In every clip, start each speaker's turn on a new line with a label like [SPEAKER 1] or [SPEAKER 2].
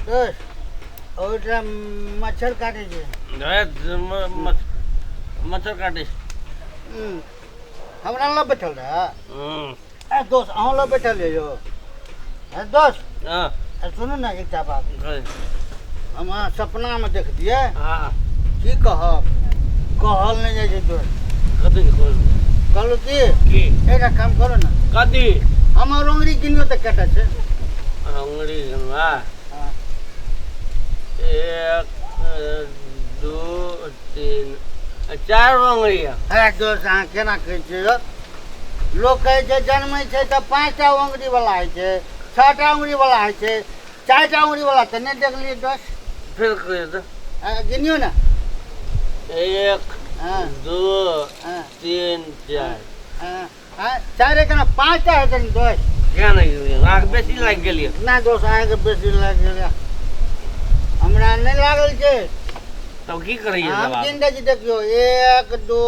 [SPEAKER 1] દોસ્ત ઓલા મચ્છર કાઢે છે
[SPEAKER 2] મચ્છર કાઢીશ
[SPEAKER 1] હમણાં લો બેઠલ એ દોસ્ત હું લો બેઠલ લેજો दोस्त
[SPEAKER 2] हाँ
[SPEAKER 1] सुनो ना एक बात हम सपना में देख दिए
[SPEAKER 2] हाँ
[SPEAKER 1] की कहल नहीं जाए दोस्त
[SPEAKER 2] कथी
[SPEAKER 1] कहलो की एक काम करो ना
[SPEAKER 2] कथी
[SPEAKER 1] हमार अंगरी किनियो तो कटा छे
[SPEAKER 2] अंगड़ी हाँ एक दो तीन चार अंगड़ी
[SPEAKER 1] है दोस्त अहाँ केना कहै छै लोग कहै छै जन्मै छै तऽ 5टा अंगरी वाला होइ छै 6टा अंगरी वाला होइ छै 4टा अंगरी वाला तऽ नहीं देख लिए दोस्त
[SPEAKER 2] फिर कहिए तो
[SPEAKER 1] गिनियो ना
[SPEAKER 2] 1
[SPEAKER 1] हाँ
[SPEAKER 2] 2 3 4
[SPEAKER 1] चार के ना 5टा है तनी दोस्त
[SPEAKER 2] क्या नहीं आग बेसी लाग गेलिए
[SPEAKER 1] ना दोस्त आगे के बेसी लाग गेल हमरा नहीं लागल छै
[SPEAKER 2] तब की करिए
[SPEAKER 1] हम
[SPEAKER 2] जवाब
[SPEAKER 1] गिन दै छी देखियो 1 2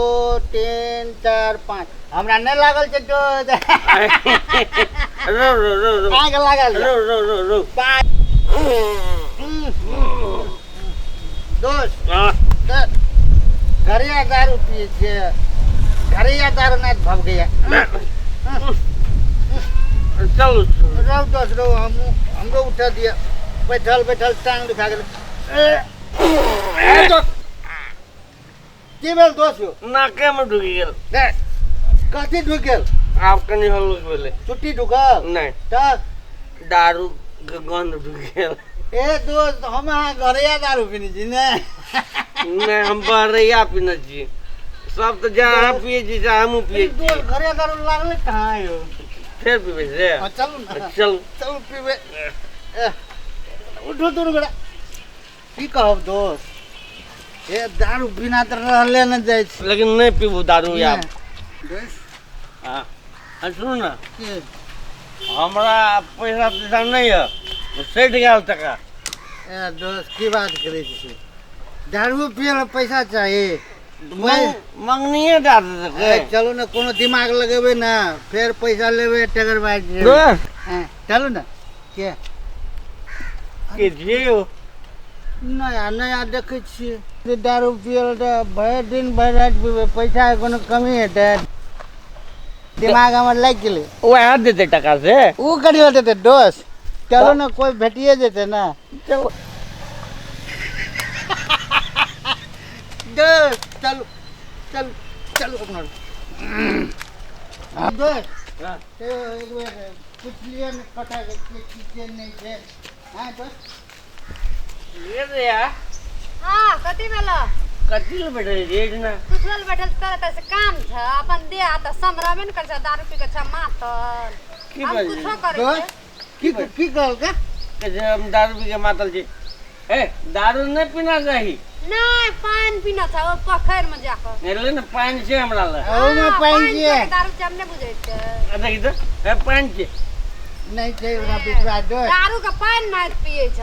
[SPEAKER 1] 3 4 5 हमरा नहीं लागल छै दोस्त
[SPEAKER 2] रो रो रो रो
[SPEAKER 1] आगे लागल
[SPEAKER 2] रो रो रो रो
[SPEAKER 1] 5 दोस्त
[SPEAKER 2] हाँ
[SPEAKER 1] घरिया दारू पिए छे घरिया दारू ना भग गया
[SPEAKER 2] चलो
[SPEAKER 1] रहो दोस्त रहो हमको उठा दिया बैठल बैठल टांग दुखा गेल की भेल दोस्त यो
[SPEAKER 2] नाके में ढुकी गेल
[SPEAKER 1] कथी ढुक गेल
[SPEAKER 2] आप कनी हल्लुक भेले
[SPEAKER 1] छुट्टी ढुकल
[SPEAKER 2] नहीं
[SPEAKER 1] तब
[SPEAKER 2] दारू के गंध ढुकी गेल
[SPEAKER 1] ए दोस्त हम अहाँ घरिया दारू पीनी छी ने
[SPEAKER 2] नहीं हम बहरैया पीना चाहिए सब तो जहाँ पिए छी हमू पिए छी
[SPEAKER 1] दोस्त घरिया दारू लागले कहाँ यो
[SPEAKER 2] फिर पीबे से
[SPEAKER 1] चलू ना
[SPEAKER 2] चल
[SPEAKER 1] चलू पीबे उठो दूर बेटा की कहब दोस्त ए दारू बिना तो रहले न जाय छै
[SPEAKER 2] लेकिन नहीं पीबू दारू यार
[SPEAKER 1] दोस्त
[SPEAKER 2] हाँ सुनो ना
[SPEAKER 1] की
[SPEAKER 2] हमरा पैसा तैसा नहीं है सेठ गया टका
[SPEAKER 1] ए दोस्त की बात करे छी दारू पिए ला पैसा चाहिए
[SPEAKER 2] मंगनिए दे दे
[SPEAKER 1] चलो ना कोनो दिमाग लगेबे ना फिर पैसा लेबे टगर बाज चलो ना के
[SPEAKER 2] जियो
[SPEAKER 1] नया नया देखे छियै दारू पियल तऽ भरि दिन भरि राति पीबे पैसा के कोनो कमी हेतै दिमाग हमर लागि गेलै
[SPEAKER 2] वह देते टका से
[SPEAKER 1] ऊ करियो देतै दोस्त चलो ना कोई भेटिए जेतै ना
[SPEAKER 2] चलो
[SPEAKER 1] दोस्त चलो चलो चलो अपना दोस्त
[SPEAKER 2] हाँ
[SPEAKER 1] एक बेर पूछ लिया ना कटा के चीज नहीं छै हाँ दोस्त
[SPEAKER 2] ये दे यार
[SPEAKER 3] हाँ कथी भेलो
[SPEAKER 2] कथी ले बैठे रेड ना
[SPEAKER 3] कुछल बैठल करत से काम छ अपन दे आ त समराबे न कर छ दारू पी के छ मातल
[SPEAKER 2] की
[SPEAKER 3] हम
[SPEAKER 2] बात
[SPEAKER 3] कुछो करे
[SPEAKER 1] दोस्त की कहल का
[SPEAKER 2] के हम दारू पी के मातल छी ए दारू नहीं पीना चाहिए
[SPEAKER 3] नहीं पानी पीना छ ओ पोखर में जाकर
[SPEAKER 2] नेले ना पानी से हमरा ले
[SPEAKER 1] ओ में पानी छै
[SPEAKER 3] दारू जम ने बुझै छै
[SPEAKER 2] देखी तो ए पानी से
[SPEAKER 1] नहीं छै ओना विश्वास दोस्त
[SPEAKER 3] दारू का पानी नहीं पिए छ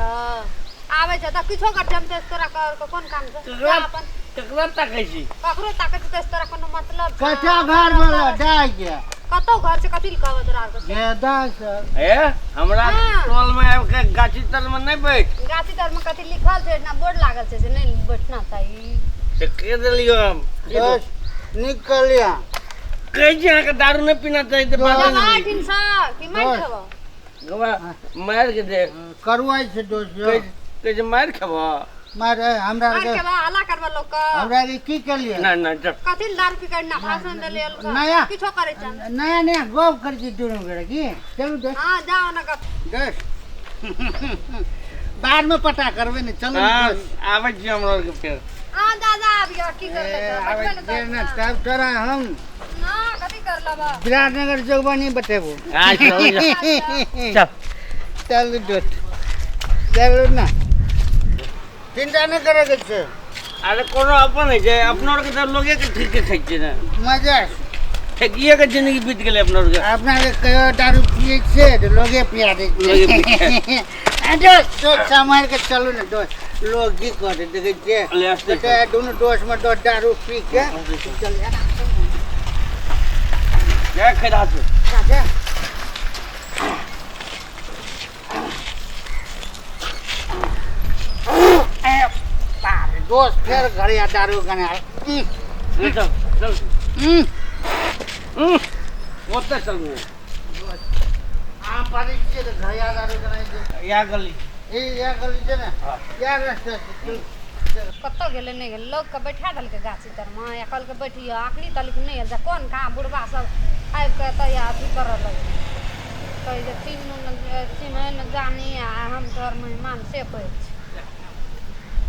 [SPEAKER 3] आवे छ त किछो कर हम ते तोरा कर कोन काम छ जा अपन
[SPEAKER 2] ककरा ताकै छी
[SPEAKER 3] ककरो ताके छ तोरा कोनो मतलब छ
[SPEAKER 1] कथा घर वाला डाय गया
[SPEAKER 3] कतो घर से कथि कहब तोरा के
[SPEAKER 1] गेदा सर
[SPEAKER 2] ए हमरा
[SPEAKER 3] हाँ।
[SPEAKER 2] टोल में आब के गाछी तर में नहीं बैठ
[SPEAKER 3] गाछी तर में कथि लिखल छै ना बोर्ड लागल छै से नहीं बैठना चाहिए
[SPEAKER 2] से के देलियो हम
[SPEAKER 1] दोस्त निकलिया
[SPEAKER 2] कह जे के दारू नहीं पीना चाहिए तो बात
[SPEAKER 3] जब
[SPEAKER 2] नहीं
[SPEAKER 3] 8 दिन से कि मैं खबो
[SPEAKER 2] गवा मार के दे
[SPEAKER 1] करवाई छै दोस्त
[SPEAKER 2] कह जे मार खबा
[SPEAKER 1] मारे हमरा
[SPEAKER 3] मार के बा हला करबा लोग का
[SPEAKER 1] हमरा के की करलिए
[SPEAKER 2] ना ना जब
[SPEAKER 3] कथि दारू पी के ना भाषण दे ले
[SPEAKER 1] नया
[SPEAKER 3] किछो करे छ
[SPEAKER 1] नया नया गप कर छी दुनू गोरे की चलू दोस्त
[SPEAKER 3] हां जाओ ना का
[SPEAKER 1] दोस्त बाद में पता करबे ने चलू
[SPEAKER 2] हां
[SPEAKER 1] दोस्त
[SPEAKER 2] आबै छी हमरा के फिर
[SPEAKER 3] हां दादा अबियो की कर ले
[SPEAKER 1] आबै देर ना तब तोरा हम
[SPEAKER 3] ना कथि कर लेबा
[SPEAKER 1] विराटनगर जोगबानी बतेबो
[SPEAKER 2] आ चल चल
[SPEAKER 1] चलू दोस्त चलू ना चिंता नहीं करे के छै
[SPEAKER 2] अरे कोनो अपन है जे अपनोर के तो लोगे के ठीक के छै ना
[SPEAKER 1] मजा
[SPEAKER 2] ठेकिए के जिंदगी बीत गेले अपनोर के
[SPEAKER 1] अपना के कहियो दारू पिए छै तो लोगे पिया दे
[SPEAKER 2] लोगे पिया।
[SPEAKER 1] दोस्त दोस्त संभाल के चलू ना दोस्त लोग की करे देखे छै
[SPEAKER 2] ले आस्ते
[SPEAKER 1] तो दोनों दोस्त में दो दारू पी के चल
[SPEAKER 2] जा खैरा से
[SPEAKER 1] राजा दोस्त फिर घर या दारू करने आए
[SPEAKER 2] ले चल चल ओते चल
[SPEAKER 1] आप परिचय तो घर या दारू करने
[SPEAKER 2] या गली
[SPEAKER 1] या गली जे ना
[SPEAKER 2] हाँ।
[SPEAKER 1] या रास्ता
[SPEAKER 3] कत्तो गेले नहीं गेले लोग के बैठा दल के गाछी तर में या कल के बैठियो आखरी तल के नहीं जा कौन कहाँ बुढ़वा सब आबि के तैयार अथी करल लगे कहे जे चिन्ह न जानी आ हम तोहर मेहमान से कहै छी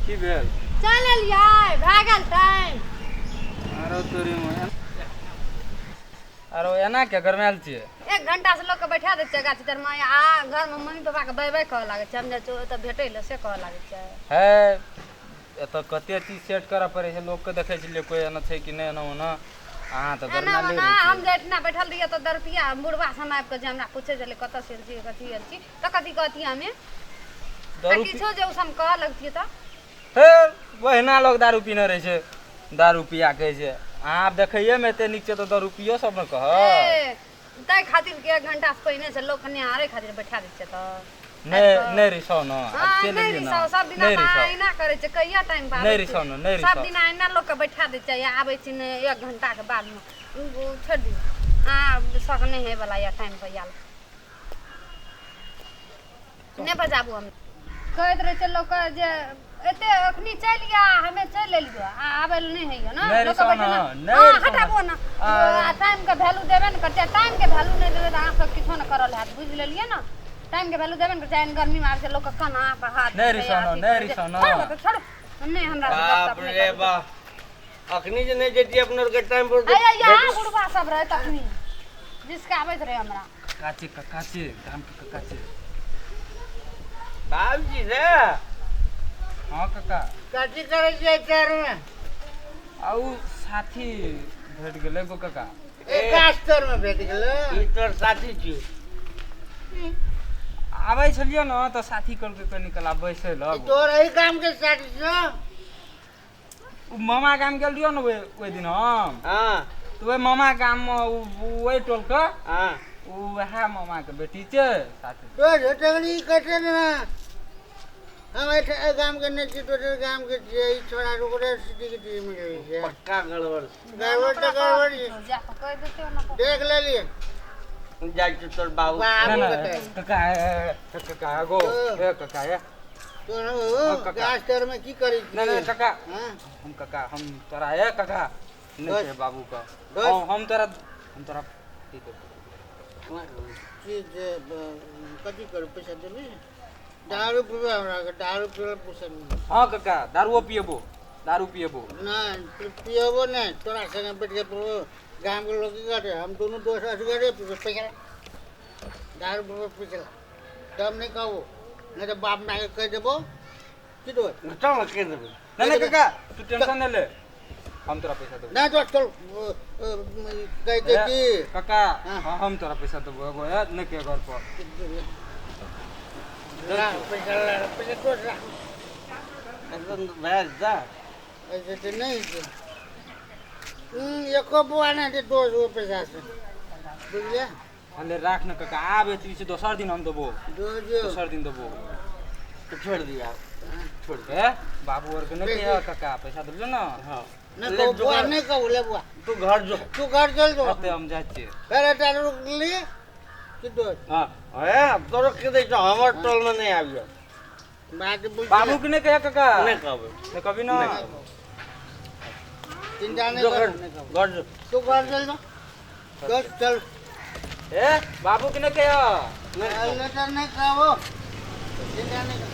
[SPEAKER 2] की भेल
[SPEAKER 3] चल एलियै भए गेल टाइम
[SPEAKER 4] आरो तोरी में आरो एना के घर में आयल छियै
[SPEAKER 3] 1 घंटा से लोग के बैठा दै छै गाछी तर में आ घर में मम्मी पापा के बैबै कहऽ लागै छै हम जे ओतऽ भेटै ले से कहऽ लागै छै
[SPEAKER 4] है एतऽ कते चीज सेट करऽ पड़ै छै लोग के देखै छलियै कोई एना छै कि नहि एना ओना अहाँ तऽ
[SPEAKER 3] एना
[SPEAKER 4] गरमाले
[SPEAKER 3] ओना
[SPEAKER 4] रहै
[SPEAKER 3] हम जे एतना बैठल रहियै तऽ 10 रुपया बुढ़वा सब आबि के जे हमरा पूछे छलै कतऽ से छी कथी आयल छी तऽ कथी कहती हमे
[SPEAKER 4] दारू
[SPEAKER 3] किछो जे उसम कहऽ लगतियै तऽ
[SPEAKER 4] हे ओहिना लोग दारू पीने रहै छै दारू पिया कहै छै अहाँ आब देखैये में एते नीक छै तऽ दारू पियो सब ने कह
[SPEAKER 3] ताहि खातिर के 1 घंटा से पहिने से लोग कन्या हारे खातिर बैठा दै छै तऽ
[SPEAKER 4] नहीं रिसाव न आब
[SPEAKER 3] हाँ,
[SPEAKER 4] चलि
[SPEAKER 3] नहीं
[SPEAKER 4] एलियै न
[SPEAKER 3] रिसाव, सब दिन
[SPEAKER 4] नहीं रिसाव
[SPEAKER 3] आइना करे छै कहिया टाइम पास
[SPEAKER 4] नहीं रिसाव न नहीं
[SPEAKER 3] सब
[SPEAKER 4] रिसाव
[SPEAKER 3] दिन आइना लोग के बैठा दै छै या आबै छी ने 1 घंटा के बाद में छोड़ दी आ सकने है वाला या टाइम पर याल ने बजाबू हम कहैत रहे छै लोग के जे एते अखनी चलिया हमे चल एलियो आ आबै ल नहीं हैयो ना
[SPEAKER 4] नहीं
[SPEAKER 3] लोग के
[SPEAKER 4] रिसाव
[SPEAKER 3] बैठे
[SPEAKER 4] न,
[SPEAKER 3] ना
[SPEAKER 4] नहीं
[SPEAKER 3] हाँ,
[SPEAKER 4] रिसाव न।
[SPEAKER 3] हटाबो ना टाइम के वैल्यू देबे न करते टाइम के वैल्यू नहीं देबे त अहाँ सब किछो न करल हैत बुझ लेलिए ना टाइम के वैल्यू देबे न करते गर्मी में आबै छै लोग के काना पर हाथ
[SPEAKER 4] नहीं रिसाव न, नहीं रिसाव न।
[SPEAKER 3] छोड़ नहीं हमरा से
[SPEAKER 2] बाप
[SPEAKER 3] गप-सप नहीं
[SPEAKER 2] रे
[SPEAKER 3] करते।
[SPEAKER 2] बाप अखनी जे नहीं जेती अपनों के टाइम पर
[SPEAKER 3] आया या बुढ़वा सब रहे तखनी जिसका आबैत रहे हमरा
[SPEAKER 4] काचे काचे धाम के काचे
[SPEAKER 2] बाबूजी रे
[SPEAKER 4] हाँ काका
[SPEAKER 1] कथी करे छै चार में
[SPEAKER 4] आउ साथी भेट गेलै गो काका
[SPEAKER 1] एक स्तर में भेट गेलै
[SPEAKER 2] ई तोर साथी छी
[SPEAKER 4] आबै छलियै न तऽ साथी कहलकै कनि कला बैसे लग
[SPEAKER 1] तोर एही काम के साथी छौ
[SPEAKER 4] उ मामा गाम गेल रहियो न ओइ दिन हम
[SPEAKER 2] हाँ
[SPEAKER 4] तऽ ओइ मामा गाम में ओइ टोल के
[SPEAKER 2] हाँ
[SPEAKER 4] उएह मामा के बेटी छै साथी
[SPEAKER 1] तो झटगड़ी कटे ना हम एठे गाम के नहीं छी तोरे गाम के छियै ई छोरा रोकड़े सिटी के टीम में रही छै
[SPEAKER 2] पक्का गड़बड़
[SPEAKER 1] गड़बड़ तो गड़बड़ छै।
[SPEAKER 3] जा के कह देते ना
[SPEAKER 1] देख लेलिए
[SPEAKER 2] जाइ छी तोर बाबू
[SPEAKER 1] बाबू
[SPEAKER 4] ना,
[SPEAKER 1] बताए
[SPEAKER 4] काका काका गो हे काका ये
[SPEAKER 1] तो
[SPEAKER 4] काका।
[SPEAKER 1] गाछ तर में की करी
[SPEAKER 4] नहीं नहीं काका
[SPEAKER 1] हां
[SPEAKER 4] हम काका हम तोरा ये काका नहीं
[SPEAKER 1] बस।
[SPEAKER 4] छै बाबू का
[SPEAKER 1] बस।
[SPEAKER 4] हम तोरा की करब
[SPEAKER 1] चीज कथी कर पैसा देबी दारू पीबे हमरा के दारू पीबे पैसा नहीं
[SPEAKER 4] हाँ काका दारू पिएबो
[SPEAKER 1] ना पियबो नहीं तोरा संगे बैठ के पिबो गांव के लोग की करे हम दोनों दोस्त असगरे पीबे पैसा दारू पीबे पैसा तब नहीं कहबो नहीं तो बाप माँ के कह देबो की दो
[SPEAKER 2] चल के देबे
[SPEAKER 4] नहीं नहीं काका तू टेंशन नहीं ले हम तोरा पैसा देबो
[SPEAKER 1] ना तो चल कह दे की
[SPEAKER 4] काका
[SPEAKER 1] हाँ।
[SPEAKER 4] हाँ, हम तोरा पैसा देबो एगो है नहीं के घर पर
[SPEAKER 1] पैसा तो रख
[SPEAKER 2] एकदम भैंस जा
[SPEAKER 1] ऐसे तो नहीं है एको बुआ नहीं दे 200 पैसा से बुझलिए
[SPEAKER 4] हले राख न काका आबे छी दोसर दिन हम देबो
[SPEAKER 1] दो
[SPEAKER 4] दोसर दिन देबो
[SPEAKER 2] तो छोड़ दिया छोड़ दे
[SPEAKER 4] ए बाबू और के नहीं कहियो काका पैसा देबो ना
[SPEAKER 2] हाँ
[SPEAKER 1] ना
[SPEAKER 2] ले
[SPEAKER 1] को बुआ
[SPEAKER 2] जुगाड़।
[SPEAKER 1] नहीं कहू ले बुआ
[SPEAKER 2] तू घर जो
[SPEAKER 1] तू घर चल जो
[SPEAKER 4] ओते हम जाइ छी
[SPEAKER 1] पहले दारू लिए कि दो
[SPEAKER 2] हाँ ए तोरो के दे छ हमर टोल में नहीं आबियो
[SPEAKER 1] बात बुझ
[SPEAKER 4] बाबू के नहीं कहियो काका
[SPEAKER 2] नहीं कहबे
[SPEAKER 4] नहीं कभी ना
[SPEAKER 2] नहीं।
[SPEAKER 1] चिंता नहीं
[SPEAKER 2] जो
[SPEAKER 1] कर
[SPEAKER 2] घर घर जो
[SPEAKER 1] तू घर चल जो चल चल
[SPEAKER 4] ए बाबू के नहीं कहियो
[SPEAKER 1] लेटर नहीं कहो चिंता नहीं कर